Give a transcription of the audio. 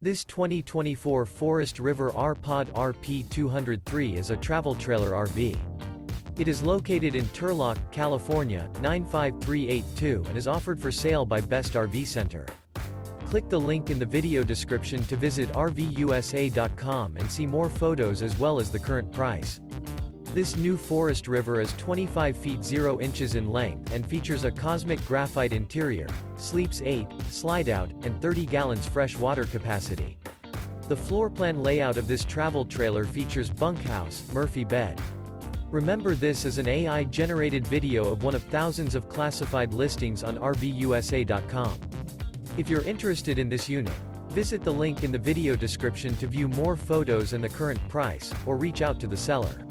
This 2024 Forest River R-Pod RP203 is a travel trailer RV. It is located in Turlock, California, 95382 and is offered for sale by Best RV Center. Click the link in the video description to visit RVUSA.com and see more photos as well as the current price. This new Forest River is 25 feet 0 inches in length and features a Cosmic Graphite interior, sleeps 8, slide-out, and 30 gallons fresh water capacity. The floor plan layout of this travel trailer features bunkhouse, Murphy bed. Remember, this is an AI-generated video of one of thousands of classified listings on RVUSA.com. If you're interested in this unit, visit the link in the video description to view more photos and the current price, or reach out to the seller.